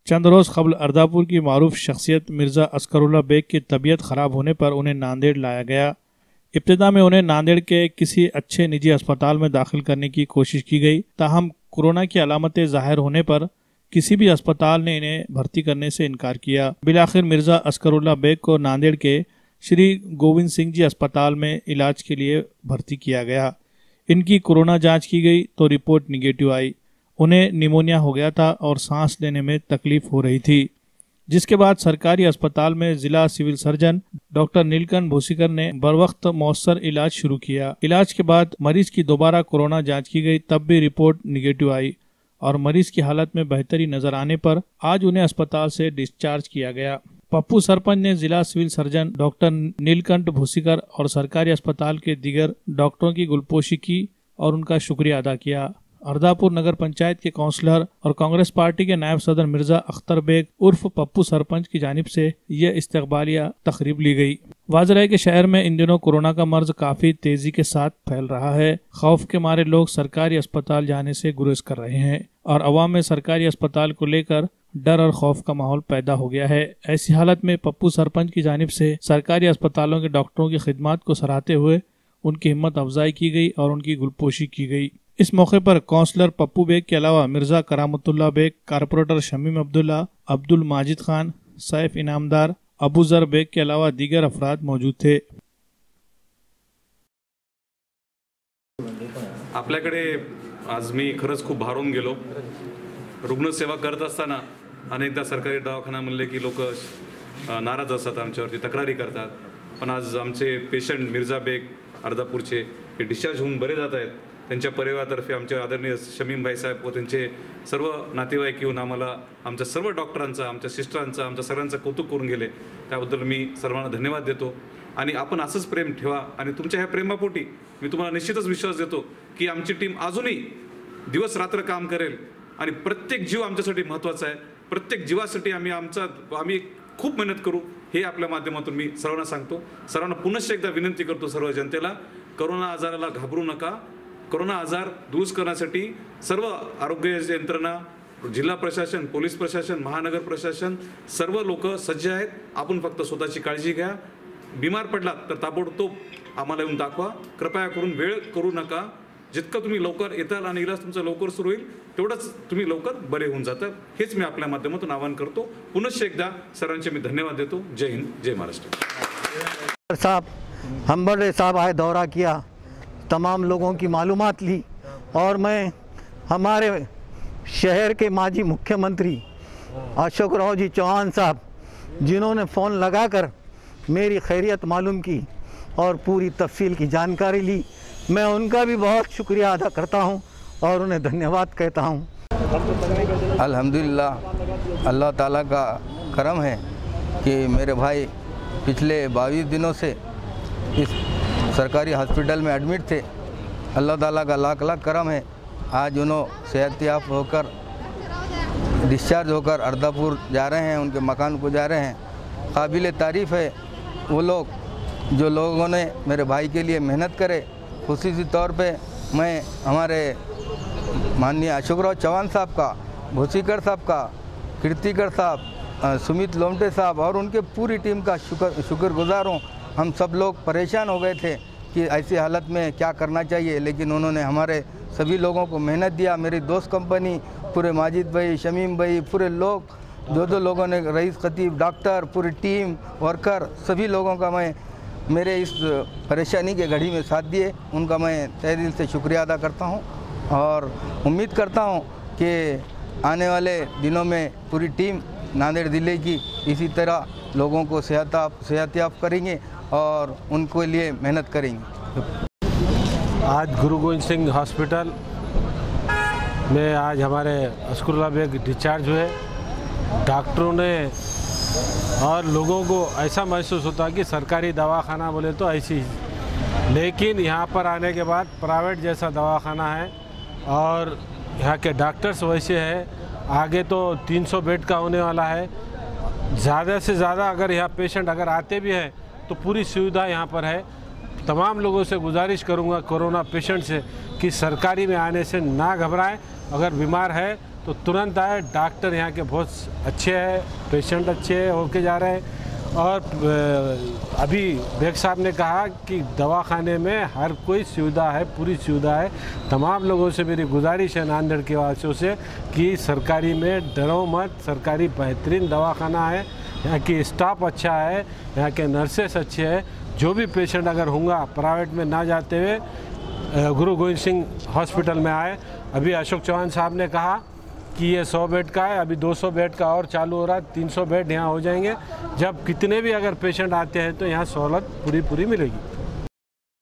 चंद रोज़ कबल अर्दापुर की मारूफ शख्सियत मिर्ज़ा अस्करुल्लाह बेग की तबीयत ख़राब होने पर उन्हें नांदेड़ लाया गया। इब्तिदा में उन्हें नांदेड़ के किसी अच्छे निजी अस्पताल में दाखिल करने की कोशिश की गई, ताहम कोरोना की अलामतें ज़ाहिर होने पर किसी भी अस्पताल ने इन्हें भर्ती करने से इनकार किया। बिलाखिर मिर्ज़ा अस्करुल्लाह बेग को नांदेड़ के श्री गोविंद सिंह जी अस्पताल में इलाज के लिए भर्ती किया गया। इनकी कोरोना जांच की गई तो रिपोर्ट निगेटिव आई। उन्हें निमोनिया हो गया था और सांस लेने में तकलीफ हो रही थी, जिसके बाद सरकारी अस्पताल में जिला सिविल सर्जन डॉक्टर नीलकंठ भूसीकर ने बरवक्त मौसर इलाज शुरू किया। इलाज के बाद मरीज की दोबारा कोरोना जांच की गई, तब भी रिपोर्ट निगेटिव आई और मरीज की हालत में बेहतरी नजर आने पर आज उन्हें अस्पताल से डिस्चार्ज किया गया। पप्पू सरपंच ने जिला सिविल सर्जन डॉक्टर नीलकंठ भूसीकर और सरकारी अस्पताल के दीगर डॉक्टरों की गुलपोशी की और उनका शुक्रिया अदा किया। अर्दापुर नगर पंचायत के काउंसलर और कांग्रेस पार्टी के नायब सदर मिर्जा अख्तर बेग उर्फ पप्पू सरपंच की जानिब से यह इस्तकबालिया तकरीब ली गई। वाज़ेह है कि शहर में इन दिनों कोरोना का मर्ज काफी तेजी के साथ फैल रहा है। खौफ के मारे लोग सरकारी अस्पताल जाने से गुरेज कर रहे हैं और अवाम में सरकारी अस्पताल को लेकर डर और खौफ का माहौल पैदा हो गया है। ऐसी हालत में पप्पू सरपंच की जानिब से सरकारी अस्पतालों के डॉक्टरों की खिदमत को सराहते हुए उनकी हिम्मत अफजाई की गई और उनकी गुलपोशी की गई। इस मौके पर काउंसलर पप्पू बेग के अलावा मिर्जा करामतुल्लाह बेग, कारपोरेटर शमीम अब्दुल्ला, अब्दुल माजिद खान, सैफ इनामदार, अबू जर बेग के अलावा दीगर अफराद मौजूद थे। आपल्याकडे आज मी खरंच खूप भारून गेलो। रुग्णसेवा करत असताना अनेकदा सरकारी दवाखाना म्हणले की लोक नाराज असतात, आमच्यावरती तक्रारी करतात, पण आज आमचे पेशंट मिर्जा बेग अर्दापूरचे हे डिस्चार्ज होऊन बरे जात आहेत। त्यांच्या परिवारातर्फे आमचे आदरणीय शमीम भाई साहेब व त्यांचे सर्व नातेवाईक येऊन आम्हाला आमच्या सर्व डॉक्टरांचा, आमच्या सिस्टरांचा, आमच्या सगळ्यांचं कौतुक करून गेले। त्याबद्दल मी सर्वांना धन्यवाद देतो आणि आपण असंच प्रेम ठेवा आणि तुमच्या ह्या प्रेमापोटी मी तुम्हाला निश्चितच विश्वास देतो की आमची टीम अजूनही दिवस रात्र काम करेल आणि प्रत्येक जीव आमच्यासाठी महत्त्वाचा आहे। प्रत्येक जीवासाठी आम्ही खूप मेहनत करू, हे आपल्या माध्यमातून मी सर्वांना सांगतो। सर्वांना पुनश्च एकदा विनंती करतो सर्व जनतेला, कोरोना आजाराला घाबरू नका। कोरोना आजार दूर करण्यासाठी सर्व आरोग्य यंत्रणा, जिल्हा प्रशासन, पोलीस प्रशासन, महानगर प्रशासन सर्व लोक सज्ज आहेत। आपण फक्त स्वतःची काळजी घ्या। बिमार पडलात तर ताबडतोब आम्हाला येऊन दाखवा। कृपया करून वेळ करू नका। जितकं तुम्ही लवकर येताल आणि इलाज तुमचा लवकर सुरू होईल तेवढंच तुम्ही लवकर बरे होऊन जातात, हेच मी आपल्या माध्यमातून आवाहन करतो। पुनश्च एकदा सर्वांचे मी धन्यवाद देतो। जय हिंद, जय महाराष्ट्र। साहब हम बड़े साहब आए, दौरा किया, तमाम लोगों की मालूमात ली और मैं हमारे शहर के माजी मुख्यमंत्री अशोकराव जी चौहान साहब, जिन्होंने फ़ोन लगाकर मेरी खैरियत मालूम की और पूरी तफसील की जानकारी ली, मैं उनका भी बहुत शुक्रिया अदा करता हूं और उन्हें धन्यवाद कहता हूं। अल्हम्दुलिल्लाह, अल्लाह ताला का करम है कि मेरे भाई पिछले 22 दिनों से इस सरकारी हॉस्पिटल में एडमिट थे। अल्लाह ताला का लाख लाख करम है, आज उन्होंने सेहतियाब होकर डिस्चार्ज होकर अर्दापुर जा रहे हैं, उनके मकान को जा रहे हैं। काबिल तारीफ़ है वो लोग जो लोगों ने मेरे भाई के लिए मेहनत करे। खुसूसी तौर पे मैं हमारे माननीय अशोकराव चौहान साहब का, भूसीकर साहब का, कीर्तिकर साहब, सुमित लोमटे साहब और उनके पूरी टीम का शुक्रगुजार हूँ। हम सब लोग परेशान हो गए थे कि ऐसी हालत में क्या करना चाहिए, लेकिन उन्होंने हमारे सभी लोगों को मेहनत दिया। मेरी दोस्त कंपनी, पूरे माजिद भाई, शमीम भाई, पूरे लोग, दो लोगों ने, रईस खतीब, डॉक्टर, पूरी टीम, वर्कर, सभी लोगों का मैं मेरे इस परेशानी के घड़ी में साथ दिए, उनका मैं तहे दिल से शुक्रिया अदा करता हूं और उम्मीद करता हूं कि आने वाले दिनों में पूरी टीम नांदेड़ ज़िले की इसी तरह लोगों को सेहतियाब करेंगे और उनको लिए मेहनत करेंगे। आज गुरु गोविंद सिंह हॉस्पिटल में आज हमारे अस्करुल्लाह बेग डिस्चार्ज हुए। डॉक्टरों ने और लोगों को ऐसा महसूस होता कि सरकारी दवाखाना बोले तो ऐसी, लेकिन यहाँ पर आने के बाद प्राइवेट जैसा दवाखाना है और यहाँ के डॉक्टर्स वैसे हैं। आगे तो 300 बेड का होने वाला है। ज़्यादा से ज़्यादा अगर यहाँ पेशेंट अगर आते भी हैं तो पूरी सुविधा यहाँ पर है। तमाम लोगों से गुजारिश करूँगा कोरोना पेशेंट से कि सरकारी में आने से ना घबराएं। अगर बीमार है तो तुरंत आए। डॉक्टर यहाँ के बहुत अच्छे हैं, पेशेंट अच्छे होके जा रहे हैं। और अभी बेग साहब ने कहा कि दवाखाने में हर कोई सुविधा है, पूरी सुविधा है। तमाम लोगों से मेरी गुजारिश है नांदेड़ के वासियों से कि सरकारी में डरो मत, सरकारी बेहतरीन दवाखाना है, यहाँ की स्टाफ अच्छा है, यहाँ के नर्सेस अच्छे हैं। जो भी पेशेंट अगर होगा प्राइवेट में ना जाते हुए गुरु गोविंद सिंह हॉस्पिटल में आए। अभी अशोक चौहान साहब ने कहा कि ये 100 बेड का है, अभी 200 बेड का और चालू हो रहा है, 300 बेड यहाँ हो जाएंगे। जब कितने भी अगर पेशेंट आते हैं तो यहाँ सहूलत पूरी मिलेगी।